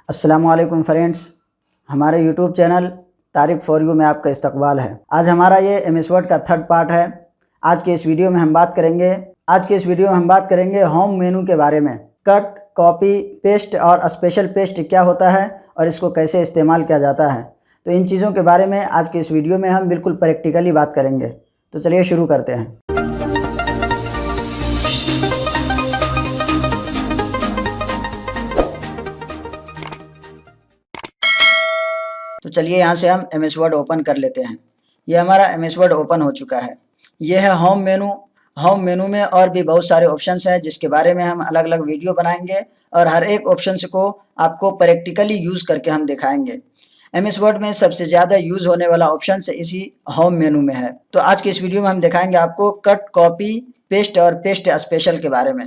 अस्सलामुअलैकुम फ्रेंड्स, हमारे YouTube channel Tariq for you में आपका इस्तकबाल है। आज हमारा ये एमएस वर्ड का थर्ड पार्ट है। आज के इस वीडियो में हम बात करेंगे होम मेनू के बारे में। कट, कॉपी, पेस्ट और स्पेशल पेस्ट क्या होता है और इसको कैसे इस्तेमाल किया जाता है। तो इन चीज़ों के बारे में आज के इस वीडियो में हम बिल्कुल प्रैक्टिकली बात करेंगे। तो चलिए शुरू करते हैं। तो चलिए यहाँ से हम एमएस वर्ड ओपन कर लेते हैं। ये हमारा एमएस वर्ड ओपन हो चुका है। ये है होम मेनू। होम मेनू में और भी बहुत सारे ऑप्शंस हैं जिसके बारे में हम अलग अलग वीडियो बनाएंगे और हर एक ऑप्शंस को आपको प्रैक्टिकली यूज़ करके हम दिखाएंगे। एमएस वर्ड में सबसे ज़्यादा यूज़ होने वाला ऑप्शन इसी होम मेनू में है। तो आज के इस वीडियो में हम दिखाएंगे आपको कट, कॉपी, पेस्ट और पेस्ट स्पेशल के बारे में।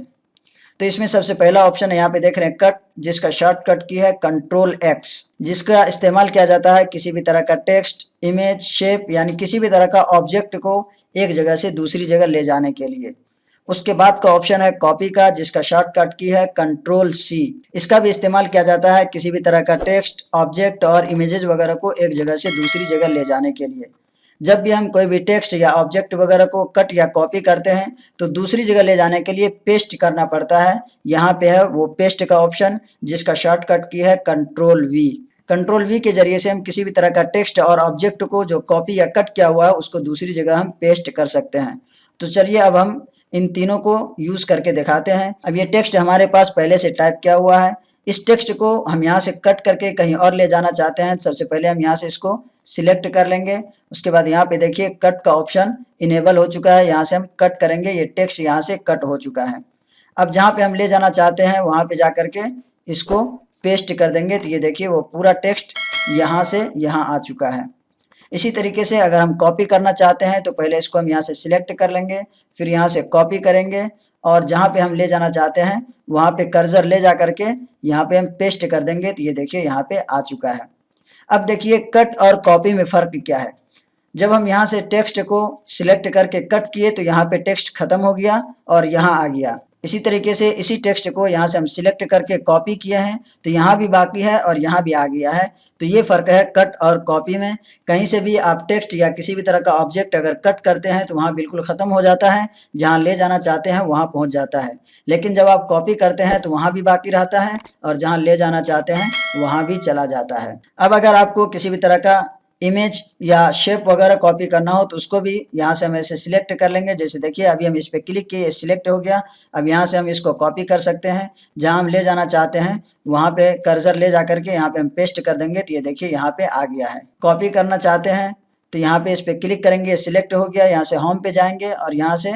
तो इसमें सबसे पहला ऑप्शन है, यहाँ पे देख रहे हैं कट, जिसका शॉर्टकट की है Ctrl+X, जिसका इस्तेमाल किया जाता है किसी भी तरह का टेक्स्ट, इमेज, शेप यानी किसी भी तरह का ऑब्जेक्ट को एक जगह से दूसरी जगह ले जाने के लिए। उसके बाद का ऑप्शन है कॉपी का, जिसका शॉर्टकट की है Ctrl+C। इसका भी इस्तेमाल किया जाता है किसी भी तरह का टेक्स्ट, ऑब्जेक्ट और इमेजेस वगैरह को एक जगह से दूसरी जगह ले जाने के लिए। जब भी हम कोई भी टेक्स्ट या ऑब्जेक्ट वगैरह को कट या कॉपी करते हैं तो दूसरी जगह ले जाने के लिए पेस्ट करना पड़ता है। यहाँ पे है वो पेस्ट का ऑप्शन, जिसका शॉर्टकट की है Ctrl+V। Ctrl+V के जरिए से हम किसी भी तरह का टेक्स्ट और ऑब्जेक्ट को जो कॉपी या कट किया हुआ है उसको दूसरी जगह हम पेस्ट कर सकते हैं। तो चलिए अब हम इन तीनों को यूज़ करके दिखाते हैं। अब ये टेक्स्ट हमारे पास पहले से टाइप किया हुआ है। इस टेक्स्ट को हम यहाँ से कट करके कहीं और ले जाना चाहते हैं। सबसे पहले हम यहाँ से इसको सिलेक्ट कर लेंगे। उसके बाद यहाँ पे देखिए कट का ऑप्शन इनेबल हो चुका है। यहाँ से हम कट करेंगे, ये टेक्स्ट यहाँ से कट हो चुका है। अब जहाँ पे हम ले जाना चाहते हैं वहाँ पे जा करके इसको पेस्ट कर देंगे। तो ये देखिए वो पूरा टेक्स्ट यहाँ से यहाँ आ चुका है। इसी तरीके से अगर हम कॉपी करना चाहते हैं तो पहले इसको हम यहाँ से सिलेक्ट कर लेंगे, फिर यहाँ से कॉपी करेंगे और जहाँ पे हम ले जाना चाहते हैं वहाँ पे कर्सर ले जा करके यहाँ पे हम पेस्ट कर देंगे। तो ये देखिए यहाँ पे आ चुका है। अब देखिए कट और कॉपी में फ़र्क क्या है। जब हम यहाँ से टेक्स्ट को सिलेक्ट करके कट किए तो यहाँ पे टेक्स्ट खत्म हो गया और यहाँ आ गया। इसी तरीके से इसी टेक्स्ट को यहाँ से हम सिलेक्ट करके कॉपी किए हैं तो यहाँ भी बाकी है और यहाँ भी आ गया है। तो ये फ़र्क है कट और कॉपी में। कहीं से भी आप टेक्स्ट या किसी भी तरह का ऑब्जेक्ट अगर कट करते हैं तो वहाँ बिल्कुल ख़त्म हो जाता है, जहाँ ले जाना चाहते हैं वहाँ पहुँच जाता है। लेकिन जब आप कॉपी करते हैं तो वहाँ भी बाकी रहता है और जहाँ ले जाना चाहते हैं वहाँ भी चला जाता है। अब अगर आपको किसी भी तरह का इमेज या शेप वगैरह कॉपी करना हो तो उसको भी यहाँ से हम ऐसे सिलेक्ट कर लेंगे। जैसे देखिए अभी हम इस पर क्लिक किए, ये सिलेक्ट हो गया। अब यहाँ से हम इसको कॉपी कर सकते हैं। जहाँ हम ले जाना चाहते हैं वहाँ पे कर्सर ले जा करके यहाँ पे हम पेस्ट कर देंगे। तो ये देखिए यहाँ पे आ गया है। कॉपी करना चाहते हैं तो यहाँ पे इस पर क्लिक करेंगे, सिलेक्ट हो गया। यहाँ से होम पे जाएंगे और यहाँ से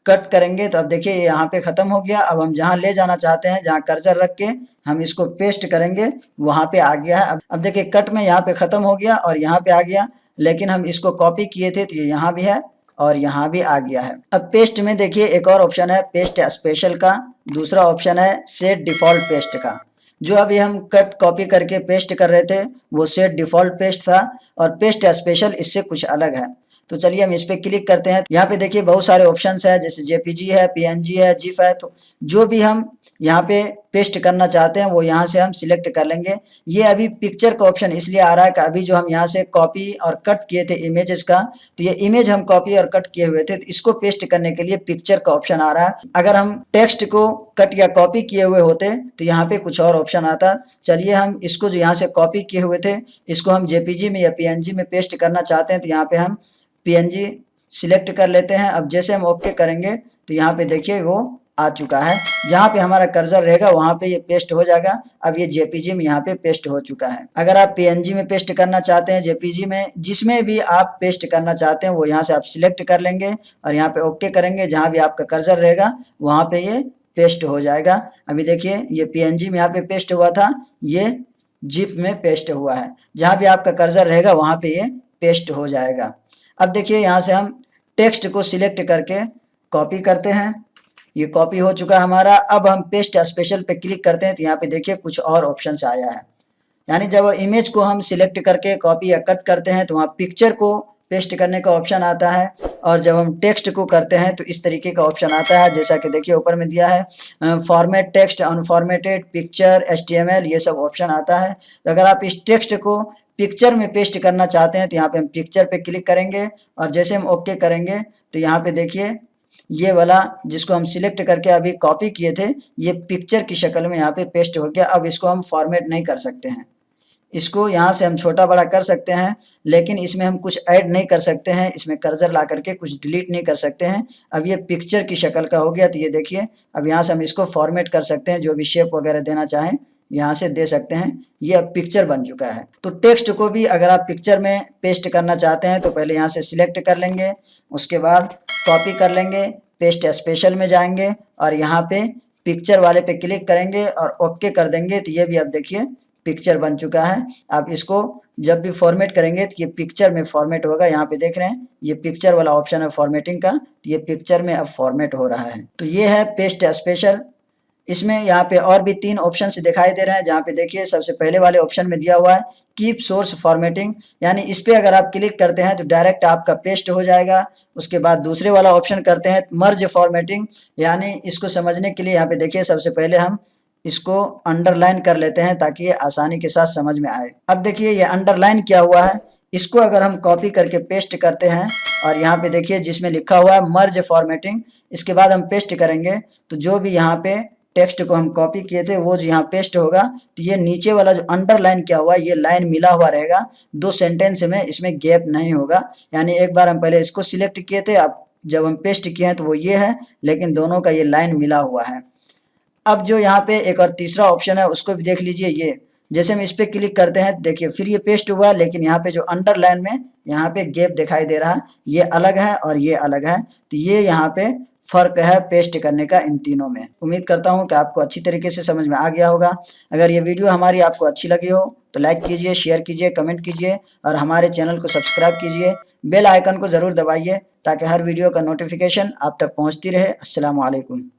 कट करेंगे तो अब देखिए यहाँ पे ख़त्म हो गया। अब हम जहाँ ले जाना चाहते हैं, जहाँ कर्सर रख के हम इसको पेस्ट करेंगे वहाँ पे आ गया है। अब देखिए कट में यहाँ पे ख़त्म हो गया और यहाँ पे आ गया, लेकिन हम इसको कॉपी किए थे तो ये यहाँ भी है और यहाँ भी आ गया है। अब पेस्ट में देखिए एक और ऑप्शन है पेस्ट स्पेशल का, दूसरा ऑप्शन है सेट डिफ़ॉल्ट पेस्ट का। जो अभी हम कट कॉपी करके पेस्ट कर रहे थे वो सेट डिफ़ॉल्ट पेस्ट था और पेस्ट स्पेशल इससे कुछ अलग है। तो चलिए हम इस पर क्लिक करते हैं। यहाँ पे देखिए बहुत सारे ऑप्शंस है, जैसे जेपीजी है, पीएनजी है, जीफ है। तो जो भी हम यहाँ पे पेस्ट करना चाहते हैं वो यहाँ से हम सिलेक्ट कर लेंगे। ये अभी पिक्चर का ऑप्शन इसलिए आ रहा है कि अभी जो हम यहाँ से कॉपी और कट किए थे इमेजेस का, तो ये इमेज हम कॉपी और कट किए हुए थे, तो इसको पेस्ट करने के लिए पिक्चर का ऑप्शन आ रहा है। अगर हम टेक्स्ट को कट या कॉपी किए हुए होते तो यहाँ पे कुछ और ऑप्शन आता। चलिए हम इसको जो यहाँ से कॉपी किए हुए थे इसको हम जेपीजी में या पीएनजी में पेस्ट करना चाहते हैं, तो यहाँ पे हम पीएनजी सिलेक्ट कर लेते हैं। अब जैसे हम ओके करेंगे तो यहाँ पे देखिए वो आ चुका है। जहाँ पे हमारा कर्सर रहेगा वहाँ पे ये पेस्ट हो जाएगा। अब ये जेपीजी में यहाँ पे पेस्ट हो चुका है। अगर आप पीएनजी में पेस्ट करना चाहते हैं, जेपीजी में, जिसमें भी आप पेस्ट करना चाहते हैं वो यहाँ से आप सिलेक्ट कर लेंगे और यहाँ पे ओके करेंगे। जहाँ भी आपका कर्सर रहेगा वहाँ पे ये पेस्ट हो जाएगा। अभी देखिए ये पीएनजी में यहाँ पे पेस्ट हुआ था, ये जिप में पेस्ट हुआ है। जहाँ भी आपका कर्सर रहेगा वहाँ पे ये पेस्ट हो जाएगा। अब देखिए यहाँ से हम टेक्स्ट को सिलेक्ट करके कॉपी करते हैं। ये कॉपी हो चुका है हमारा। अब हम पेस्ट स्पेशल पे क्लिक करते हैं तो यहाँ पे देखिए कुछ और ऑप्शन आया है। यानी जब इमेज को हम सिलेक्ट करके कॉपी या कट करते हैं तो वहाँ पिक्चर को पेस्ट करने का ऑप्शन आता है, और जब हम टेक्स्ट को करते हैं तो इस तरीके का ऑप्शन आता है, जैसा कि देखिए ऊपर में दिया है format text, unformatted, picture, HTML, ये सब ऑप्शन आता है। तो अगर आप इस टेक्स्ट को पिक्चर में पेस्ट करना चाहते हैं तो यहाँ पे हम पिक्चर पे क्लिक करेंगे, और जैसे हम ओके करेंगे तो यहाँ पे देखिए ये वाला जिसको हम सिलेक्ट करके अभी कॉपी किए थे, ये पिक्चर की शक्ल में यहाँ पे पेस्ट हो गया। अब इसको हम फॉर्मेट नहीं कर सकते हैं, इसको यहाँ से हम छोटा बड़ा कर सकते हैं, लेकिन इसमें हम कुछ ऐड नहीं कर सकते हैं, इसमें कर्सर ला करके कुछ डिलीट नहीं कर सकते हैं। अब ये पिक्चर की शक्ल का हो गया, तो ये देखिए अब यहाँ से हम इसको फॉर्मेट कर सकते हैं, जो भी शेप वगैरह देना चाहें यहाँ से दे सकते हैं। ये अब पिक्चर बन चुका है। तो टेक्स्ट को भी अगर आप पिक्चर में पेस्ट करना चाहते हैं तो पहले यहाँ से सिलेक्ट कर लेंगे, उसके बाद कॉपी कर लेंगे, पेस्ट स्पेशल में जाएंगे और यहाँ पे पिक्चर वाले पे क्लिक करेंगे और ओके कर देंगे। तो ये भी अब देखिए पिक्चर बन चुका है। आप इसको जब भी फॉर्मेट करेंगे तो ये पिक्चर में फॉर्मेट होगा। यहाँ पे देख रहे हैं ये पिक्चर वाला ऑप्शन है फॉर्मेटिंग का, तो ये पिक्चर में अब फॉर्मेट हो रहा है। तो ये है पेस्ट स्पेशल। इसमें यहाँ पे और भी 3 ऑप्शन दिखाई दे रहे हैं, जहाँ पे देखिए सबसे पहले वाले ऑप्शन में दिया हुआ है कीप सोर्स फॉर्मेटिंग, यानी इस पे अगर आप क्लिक करते हैं तो डायरेक्ट आपका पेस्ट हो जाएगा। उसके बाद दूसरे वाला ऑप्शन करते हैं मर्ज फॉर्मेटिंग, यानी इसको समझने के लिए यहाँ पे देखिए सबसे पहले हम इसको अंडरलाइन कर लेते हैं ताकि ये आसानी के साथ समझ में आए। अब देखिए ये अंडरलाइन किया हुआ है, इसको अगर हम कॉपी करके पेस्ट करते हैं और यहाँ पे देखिए जिसमें लिखा हुआ है मर्ज फॉर्मेटिंग, इसके बाद हम पेस्ट करेंगे तो जो भी यहाँ पे टेक्स्ट को हम कॉपी किए थे वो जो यहाँ पेस्ट होगा, तो ये नीचे वाला जो अंडरलाइन किया हुआ है ये लाइन मिला हुआ रहेगा। 2 सेंटेंस में इसमें गैप नहीं होगा, यानी एक बार हम पहले इसको सिलेक्ट किए थे, अब जब हम पेस्ट किए हैं तो वो ये है, लेकिन दोनों का ये लाइन मिला हुआ है। अब जो यहाँ पे एक और तीसरा ऑप्शन है उसको भी देख लीजिए। ये जैसे हम इस पे क्लिक करते हैं देखिए फिर ये पेस्ट हुआ, लेकिन यहाँ पे जो अंडरलाइन में यहाँ पे गैप दिखाई दे रहा है, ये अलग है और ये अलग है। तो ये यहाँ पे फर्क है पेस्ट करने का इन तीनों में। उम्मीद करता हूँ कि आपको अच्छी तरीके से समझ में आ गया होगा। अगर ये वीडियो हमारी आपको अच्छी लगी हो तो लाइक कीजिए, शेयर कीजिए, कमेंट कीजिए और हमारे चैनल को सब्सक्राइब कीजिए। बेल आइकन को ज़रूर दबाइए ताकि हर वीडियो का नोटिफिकेशन आप तक पहुँचती रहे। अस्सलाम वालेकुम।